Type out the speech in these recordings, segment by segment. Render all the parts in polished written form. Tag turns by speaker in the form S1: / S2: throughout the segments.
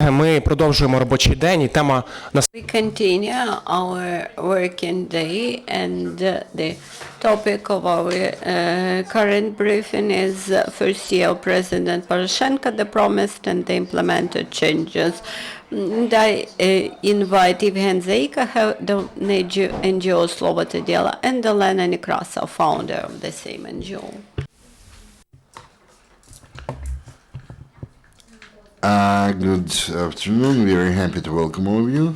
S1: колеги, ми продовжуємо робочий день, і тема
S2: We continue our working day, and the topic of our current briefing is first year of President Poroshenko, the promised and the implemented changes. And I invite Evhen, Zaika, the NGO Slovo to Dilo, and Olena Nekrasova, founder of the same NGO.
S3: Good afternoon. We are happy to welcome all of you.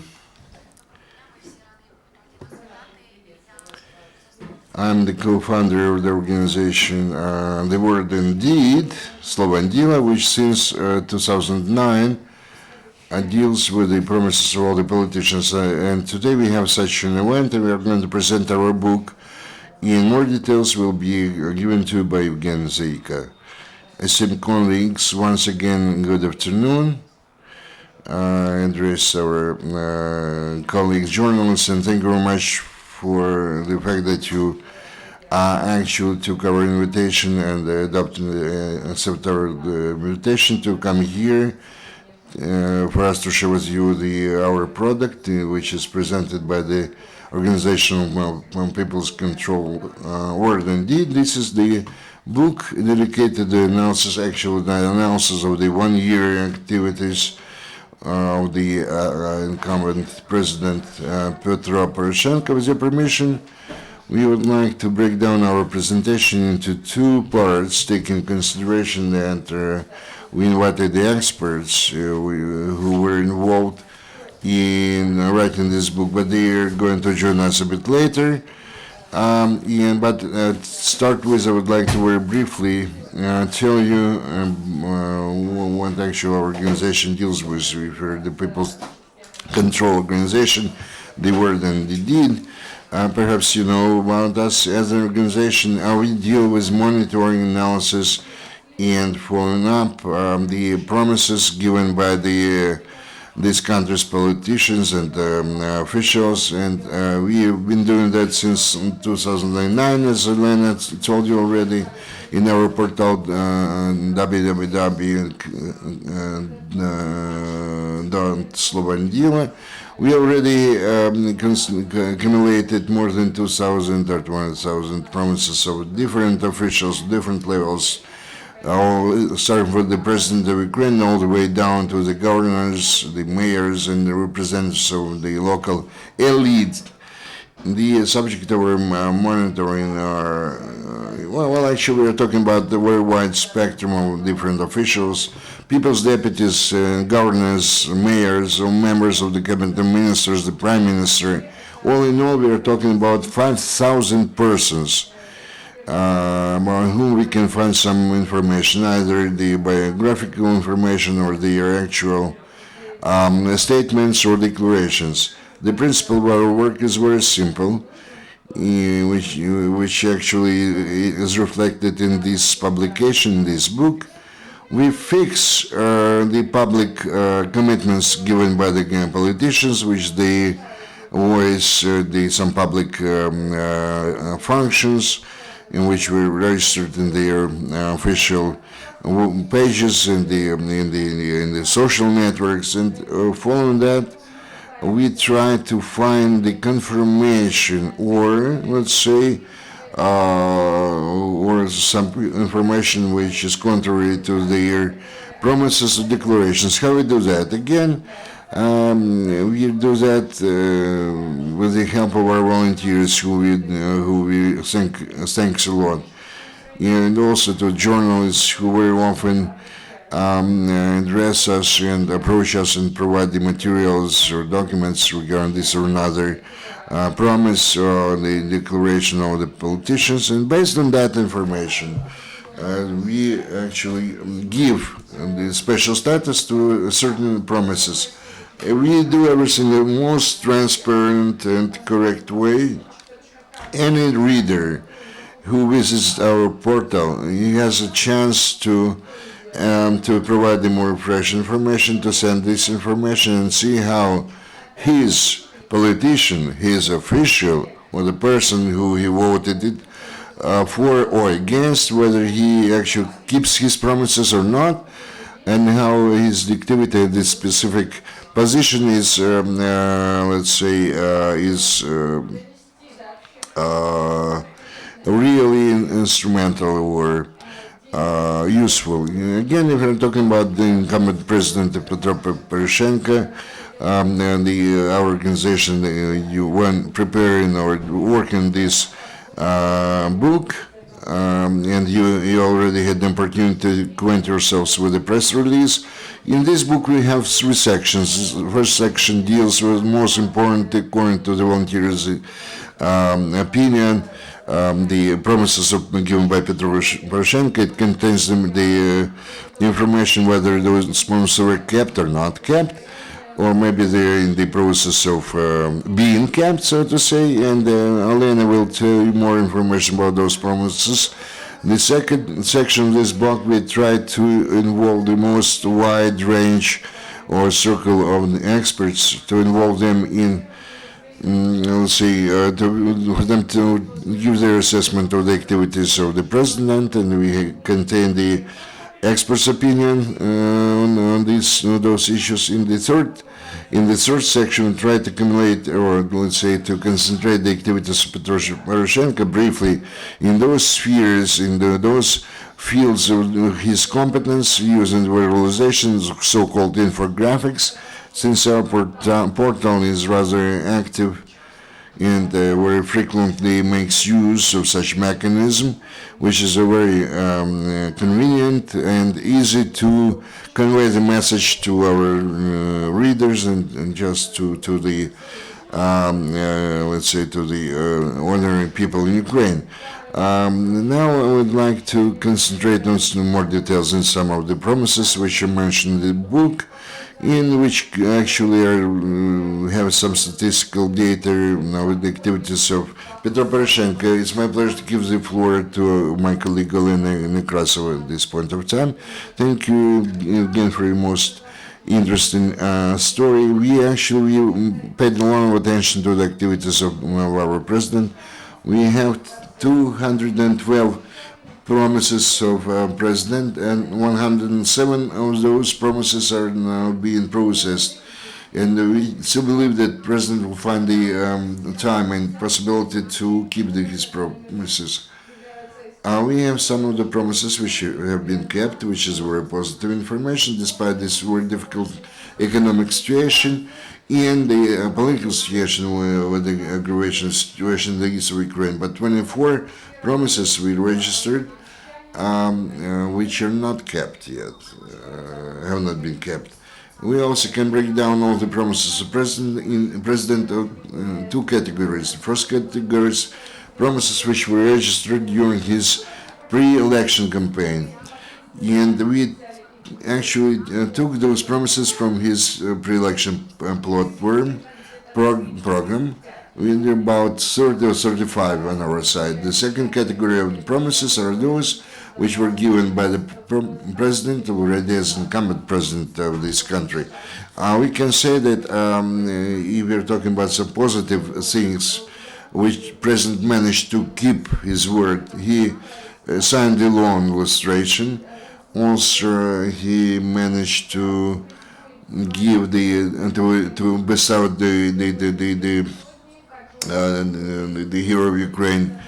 S3: I'm the co-founder of the organization The Word and Deed, Slovo and Dilo, which since 2009 deals with the promises of all the politicians. And today we have such an event, and we are going to present our book. In more details will be given to you by Evhen, Zaika. Esteemed colleagues, once again, good afternoon. I address our colleagues, journalists, and thank you very much for the fact that you actually took our invitation and accept our invitation to come here for us to share with you our product, which is presented by the Organization of People's Control Word and Deed. This is the book dedicated to the analysis of the one-year activities of the incumbent President Petro Poroshenko. With your permission, we would like to break down our presentation into two parts, taking into consideration that we invited the experts who were involved in writing this book, but they are going to join us a bit later. But to start with, I would like to very briefly tell you what actually our organization deals with. We're the People's Control Organization, the Word and the Deed. Perhaps you know about us as an organization. We deal with monitoring, analysis, and following up the promises given by these countries' politicians and officials, and we have been doing that since 2009, as Olena told you already, in our portal www.slovandila. We already accumulated more than 2,000 or 200,000 promises of different officials, different levels, starting from the President of Ukraine all the way down to the governors, the mayors, and the representatives of the local elite. The subject of our monitoring are, actually we are talking about the very wide spectrum of different officials, people's deputies, governors, mayors, or members of the cabinet ministers, the prime minister. All in all, we are talking about 5,000 persons about whom we can find some information, either the biographical information or their actual statements or declarations. The principle of our work is very simple, which actually is reflected in this publication, this book. We fix the public commitments given by the politicians, which they voice some public functions, in which were registered in their official pages in the social networks, and following that, we try to find the confirmation, or let's say, or some information which is contrary to their promises or declarations. How we do that? Again, we do that with the help of our volunteers, who we thanks a lot, and also to journalists who very often address us and approach us and provide the materials or documents regarding this or another promise or the declaration of the politicians. And based on that information, we actually give the special status to certain promises. We do everything in the most transparent and correct way. Any reader who visits our portal, he has a chance to provide them more fresh information, to send this information and see how his politician, his official, or the person who he voted it for or against, whether he actually keeps his promises or not, and how his activity, this specific position is, let's say, is really instrumental or useful. Again, if we're talking about the incumbent President Petro Poroshenko, and our organization, when preparing or working this book, and you already had the opportunity to acquaint yourselves with the press release. In this book, we have three sections. The first section deals with most important, according to the volunteers' opinion, the promises given by Petro Poroshenko. It contains the information whether those promises were kept or not kept, or maybe they're in the process of being kept, so to say, and Olena will tell you more information about those promises. The second section of this book, we try to involve the most wide range or circle of experts, to involve them in, let's say, for them to give their assessment of the activities of the president, and we contain the experts' opinion on those issues. In the third section, we try to accumulate, or let's say, to concentrate the activities of Petro Poroshenko briefly in those spheres, in those fields of his competence, using visualizations, so-called infographics, since our portal is rather active and very frequently makes use of such mechanism, which is a very convenient and easy to convey the message to our readers and just to the let's say, to the ordinary people in Ukraine. Now I would like to concentrate on some more details in some of the promises which are mentioned in the book, in which actually have some statistical data with the activities of Petro Poroshenko. It's my pleasure to give the floor to my colleague Olena Nekrasova at this point of time. Thank you again for your most interesting story. We actually paid a lot of attention to the activities of our president. We have 212 promises of president, and 107 of those promises are now being processed. And we still believe that president will find the time and possibility to keep his promises. We have some of the promises which have been kept, which is very positive information, despite this very difficult economic situation and the political situation with the aggravation situation in the east of Ukraine. But 24 promises we registered, which are not kept yet, have not been kept. We also can break down all the promises of president of two categories. The first category is promises which were registered during his pre-election campaign, and we actually took those promises from his pre-election program, with about 30 or 35 on our side. The second category of promises are those which were given by the president already as incumbent president of this country. We can say that if we're talking about some positive things which president managed to keep his word, he signed the loan illustration. Also, he managed to give to bestow the hero of Ukraine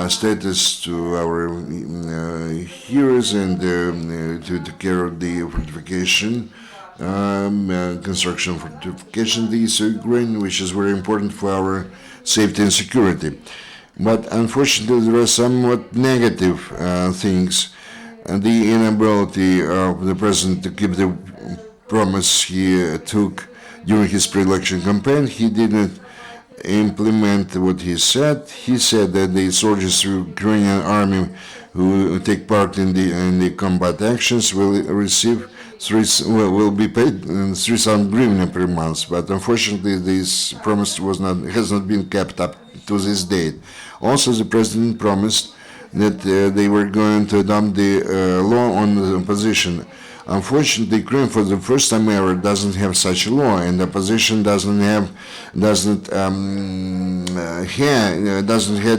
S3: status to our heroes, and to take care of the fortification, construction of fortification in the east of Ukraine, which is very important for our safety and security. But unfortunately, there are somewhat negative things. The inability of the president to keep the promise he took during his pre-election campaign. He didn't implement what he said. He said that the soldiers of the Ukrainian army who take part in the combat actions will be paid 3,000 hryvnia per month. But unfortunately, this promise has not been kept up to this date. Also, the president promised that they were going to adopt the law on the opposition Unfortunately, Ukraine, for the first time ever, doesn't have such a law, and the opposition doesn't have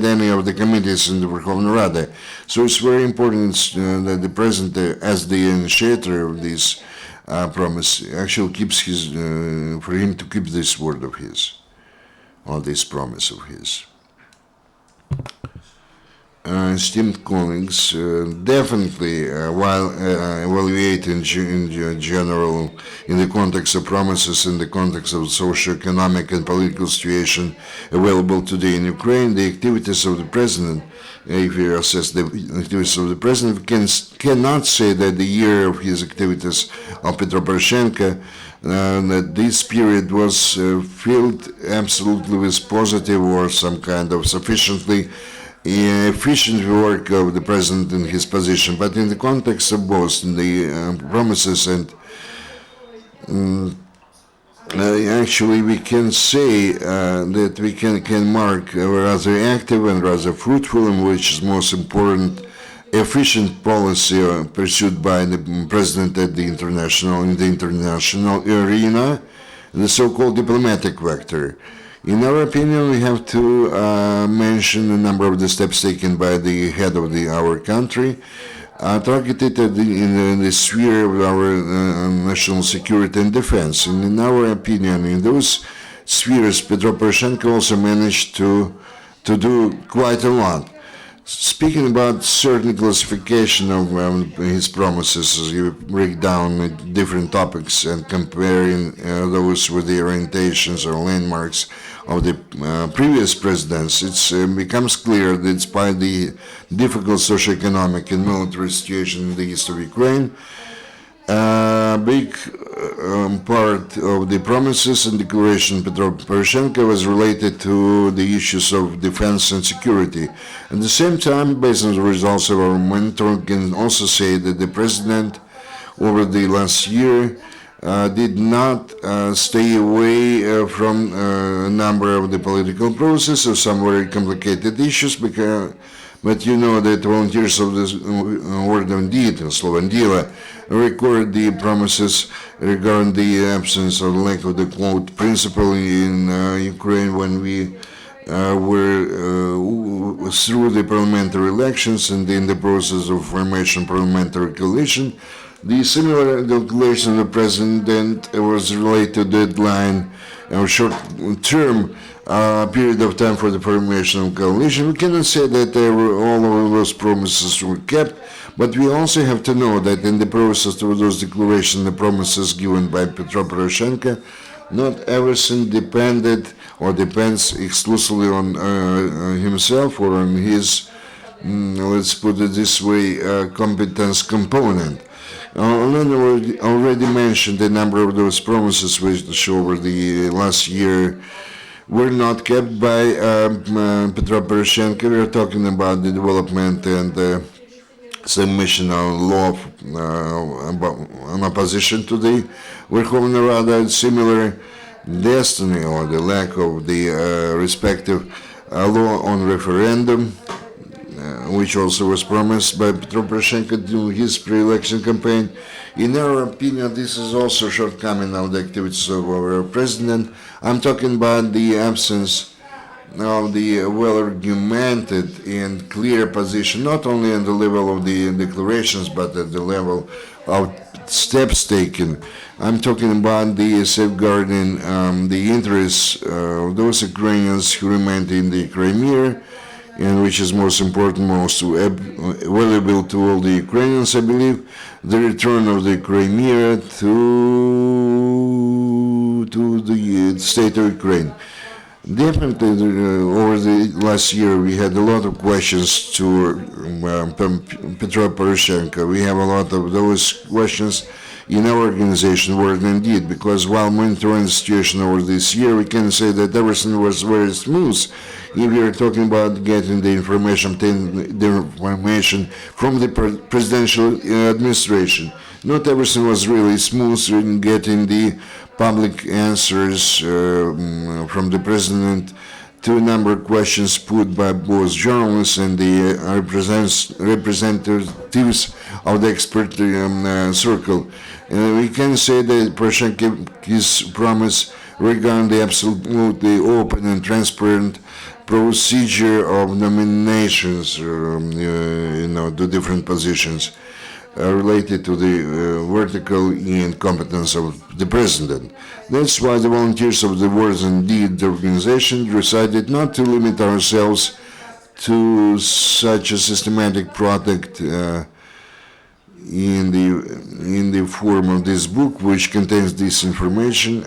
S3: any of the committees in the Verkhovna Rada. So it's very important that the president, as the initiator of this promise, actually keeps for him to keep this word of his, or this promise of his. Esteemed colleagues, definitely, while evaluating in general, in the context of promises, in the context of socio-economic and political situation available today in Ukraine, the activities of the president, if you assess the activities of the president, we cannot say that the year of his activities of Petro Poroshenko, that this period was filled absolutely with positive or some kind of sufficiently efficient work of the president in his position, but in the context of both the promises and actually we can say that we can mark a rather active and rather fruitful, and which is most important, efficient policy pursued by the president in the international arena, the so-called diplomatic vector. In our opinion, we have to mention a number of the steps taken by the head of our country, targeted in the sphere of our national security and defense. And in our opinion, in those spheres, Petro Poroshenko also managed to do quite a lot. Speaking about certain classification of his promises, as you break down different topics and comparing those with the orientations or landmarks of the previous presidents, it becomes clear that despite the difficult socioeconomic and military situation in the east of Ukraine, a big part of the promises and declaration of Petro Poroshenko was related to the issues of defense and security. At the same time, based on the results of our monitoring, we can also say that the president over the last year did not stay away from a number of the political processes, some very complicated issues, but you know that volunteers of the word and deed, Slovo and Dilo, record the promises regarding the absence or lack of the quote principle in Ukraine when we were through the parliamentary elections and in the process of formation parliamentary coalition. The similar declaration of the president was related to deadline or short-term period of time for the formation of coalition. We cannot say that all of those promises were kept, but we also have to know that in the process of those declarations, the promises given by Petro Poroshenko, not everything depended or depends exclusively on himself or on his, let's put it this way, competence component. Olena already mentioned a number of those promises which over the last year were not kept by Petro Poroshenko. We are talking about the development and submission of law on opposition to the Verkhovna Rada, similar destiny or the lack of the respective law on referendum, which also was promised by Petro Poroshenko during his pre-election campaign. In our opinion, this is also a shortcoming of the activities of our president. I'm talking about the absence of the well-argumented and clear position, not only at the level of the declarations, but at the level of steps taken. I'm talking about the safeguarding the interests of those Ukrainians who remain in the Crimea, and which is most important, most valuable to all the Ukrainians, I believe, the return of the Crimea to the state of Ukraine. Definitely, over the last year, we had a lot of questions to Petro Poroshenko. We have a lot of those questions in our organization, Word and Deed, because while monitoring the situation over this year, we can say that everything was very smooth. If we are talking about getting the information, obtaining the information from the presidential administration, not everything was really smooth in getting the public answers from the president to a number of questions put by both journalists and the representatives of the expert circle. We can say that Poroshenko's promise regarding the absolutely open and transparent procedure of nominations, to different positions related to the vertical and competence of the president. That's why the volunteers of the Words and Deeds organization decided not to limit ourselves to such a systematic product in the form of this book, which contains this information.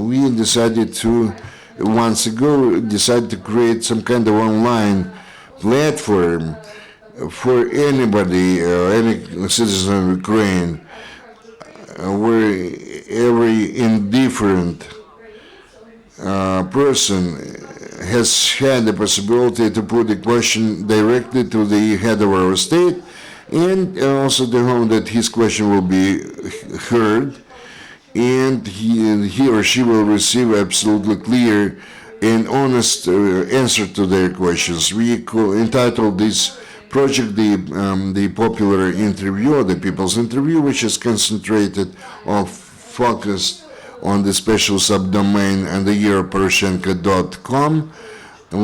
S3: We decided to, once ago, to create some kind of online platform for anybody, any citizen of Ukraine, where every indifferent person has had the possibility to put a question directly to the head of our state, and also to know that his question will be heard, and he or she will receive absolutely clear and honest answer to their questions. We entitled this project the popular interview, or the people's interview, which is concentrated or focused on the special subdomain and the yearporoshenko.com,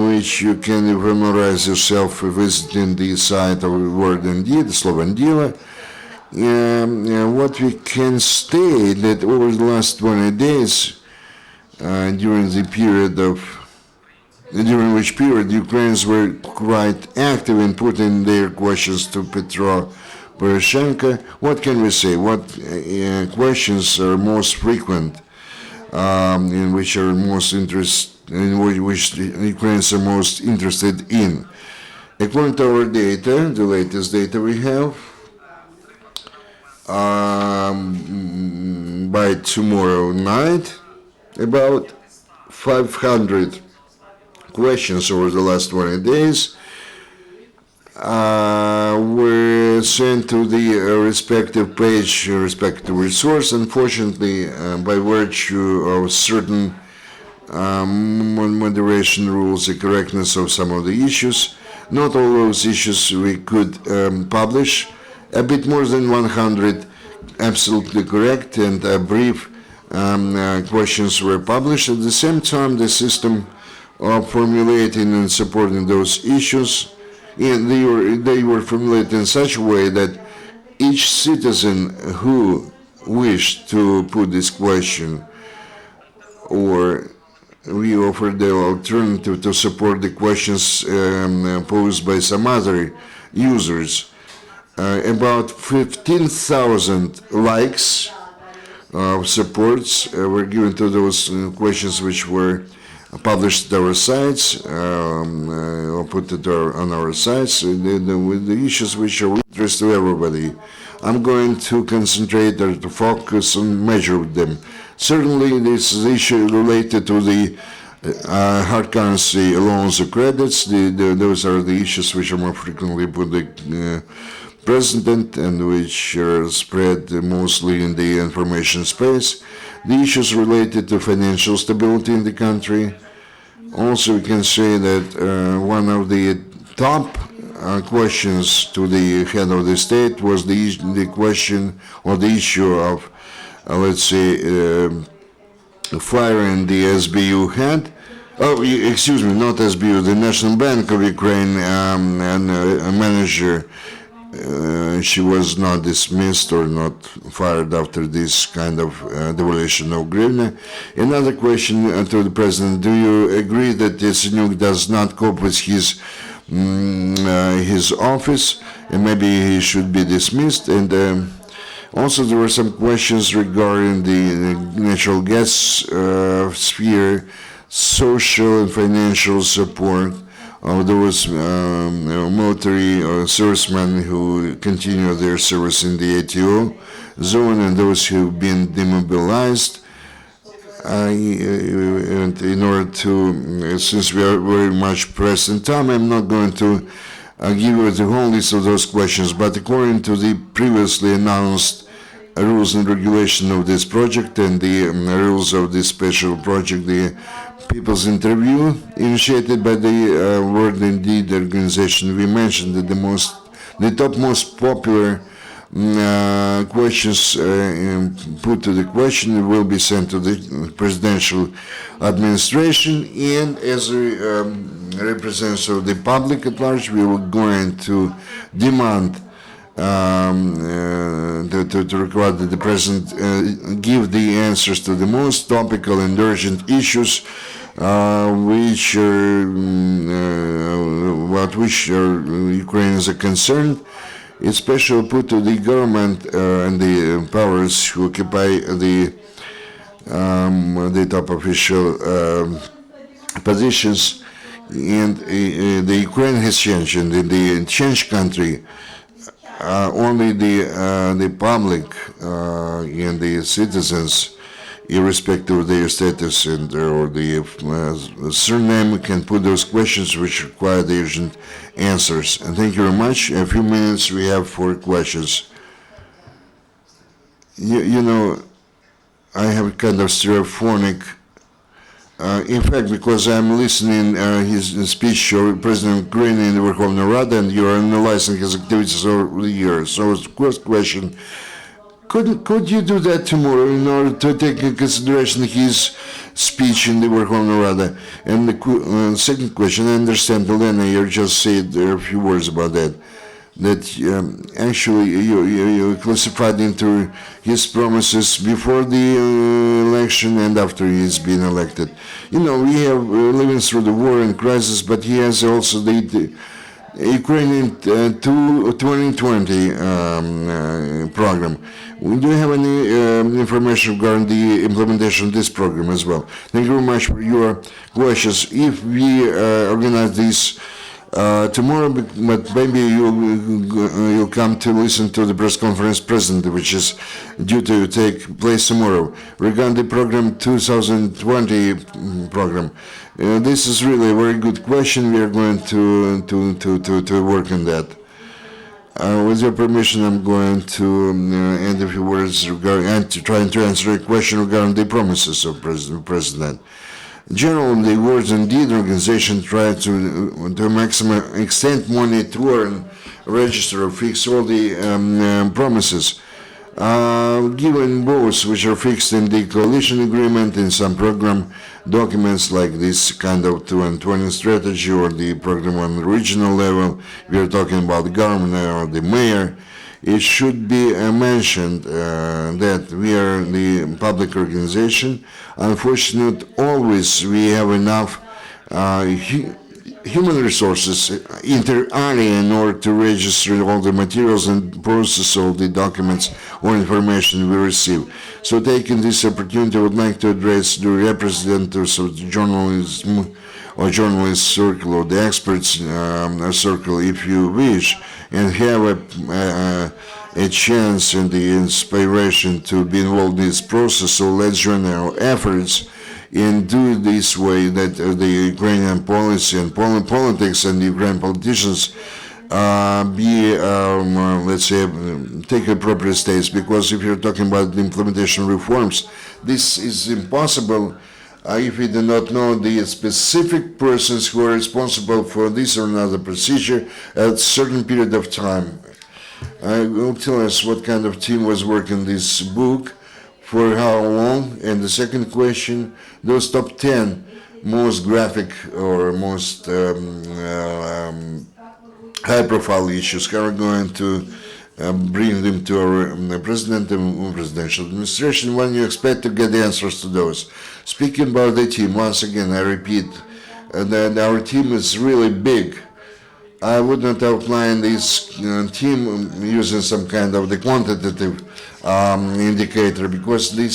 S3: which you can familiarize yourself visiting the site of Word and Deed, Slovo and Dilo. What we can state that over the last 20 days, during which period Ukrainians were quite active in putting their questions to Petro Poroshenko, what can we say? What questions are most frequent, in which Ukrainians are most interested in? According to our data, the latest data we have, by tomorrow night, about 500 questions over the last 20 days were sent to the respective page, respective resource. Unfortunately, by virtue of certain moderation rules, the correctness of some of the issues, not all those issues we could publish. A bit more than 100 absolutely correct and brief questions were published. At the same time, the system of formulating and supporting those issues, and they were formulated in such a way that each citizen who wished to put this question, or we offered the alternative to support the questions posed by some other users. About 15,000 likes of supports were given to those questions which were published at our sites, or put it on our sites, with the issues which are of interest to everybody. I'm going to concentrate or to focus on measure them. Certainly, this is issue related to the hard currency loans or credits. Those are the issues which are more frequently put the president and which are spread mostly in the information space. The issues related to financial stability in the country. Also, we can say that one of the top questions to the head of the state was the question or the issue of, let's say, firing the SBU head. Oh, excuse me, not SBU, the National Bank of Ukraine and a manager. She was not dismissed or not fired after this kind of devaluation of hryvnia. Another question to the president: do you agree that Yatsenyuk does not cope with his office, and maybe he should be dismissed? And also, there were some questions regarding the natural gas sphere, social and financial support of those military servicemen who continue their service in the ATO zone and those who've been demobilized. And in order to, since we are very much pressed in time, I'm not going to give you the whole list of those questions, but according to the previously announced rules and regulation of this project and the rules of this special project, the People's Interview, initiated by the Word and Deed organization. We mentioned that the top most popular questions put to the question will be sent to the presidential administration, and as a representatives of the public at large, we were going to demand to require that the president give the answers to the most topical and urgent issues which Ukrainians are concerned, especially put to the government and the powers who occupy the top official positions. And the Ukraine has changed, and in the changed country, only the public and the citizens, irrespective of their status and or the surname, can put those questions which require the urgent answers. And thank you very much. A few minutes we have for questions. You know, I have a kind of stereophonic. In fact, because I'm listening his speech of President of Ukraine in the Verkhovna Rada, and you're analyzing his activities over the years. So, first question: Could you do that tomorrow in order to take into consideration his speech in the Verkhovna Rada? And the second question: I understand, Olena, you just said a few words about that. That actually you classified into his promises before the election and after he's been elected. You know, we have living through the war and crisis, but he has also the Ukrainian 2020 program. Do you have any information regarding the implementation of this program as well? Thank you very much for your questions. If we organize this tomorrow, but maybe you'll come to listen to the press conference present, which is due to take place tomorrow. Regarding the program 2020 program, this is really a very good question. We are going to work on that. With your permission, I'm going to end a few words regarding and trying to answer a question regarding the promises of President. Generally, the Words and Deed organization tries to a maximum extent monitor and register or fix all the promises given both which are fixed in the coalition agreement in some program documents like this kind of 2020 strategy or the program on the regional level. We are talking about the governor or the mayor. It should be mentioned that we are the public organization. Unfortunately, always we have enough human resources inter alia in order to register all the materials and process all the documents or information we receive. So taking this opportunity, I would like to address the representatives of the journalism or journalist circle or the experts circle, if you wish, and have a chance and the inspiration to be involved in this process. So let's join our efforts and do it this way, that the Ukrainian policy and politics and the Ukrainian politicians let's say, take appropriate steps. Because if you're talking about the implementation of reforms, this is impossible if we do not know the specific persons who are responsible for this or another procedure at a certain period of time. Will tell us what kind of team was working this book, for how long, and the second question, those top 10 most graphic or most high-profile issues, how are we going to bring them to our president and presidential administration? When you expect to get the answers to those? Speaking about the team, once again, I repeat that our team is really big. I would not outline this team using some kind of the quantitative indicator, because we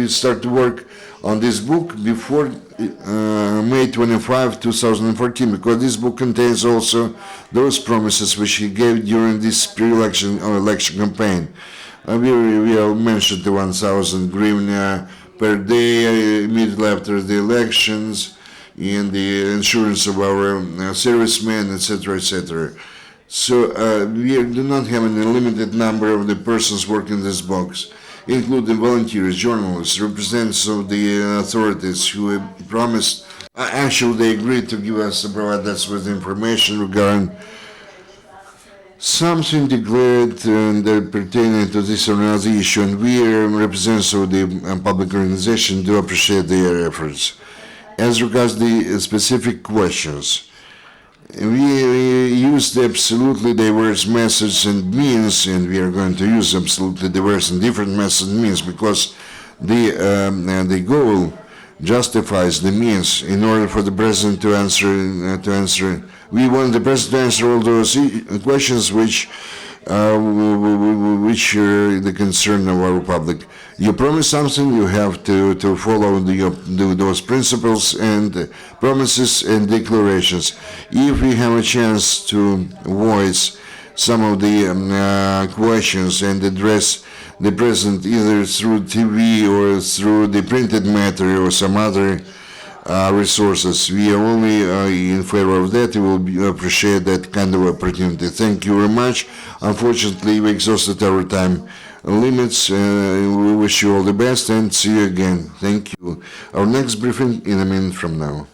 S3: start to work on this book before May 25, 2014, because this book contains also those promises which he gave during this pre-election or election campaign. We mentioned the 1,000 hryvnia per day immediately after the elections, and the insurance of our servicemen, etc., etc. So we do not have an unlimited number of the persons working this box. including volunteers, journalists, representatives of the authorities who have promised, actually they agreed to provide us with information regarding something declared pertaining to this or another issue, and we, representatives of the public organization, do appreciate their efforts. As regards the specific questions, we used absolutely diverse methods and means, and we are going to use absolutely diverse and different methods and means, because the goal justifies the means. In order for the president to answer, we want the president to answer all those questions which are the concern of our public. You promise something, you have to follow those principles and promises and declarations. If we have a chance to voice some of the questions and address the president either through TV or through the printed matter or some other resources, we are only in favor of that. We will appreciate that kind of opportunity. Thank you very much. Unfortunately, we exhausted our time limits. We wish you all the best and see you again. Thank you. Our next briefing in a minute from now.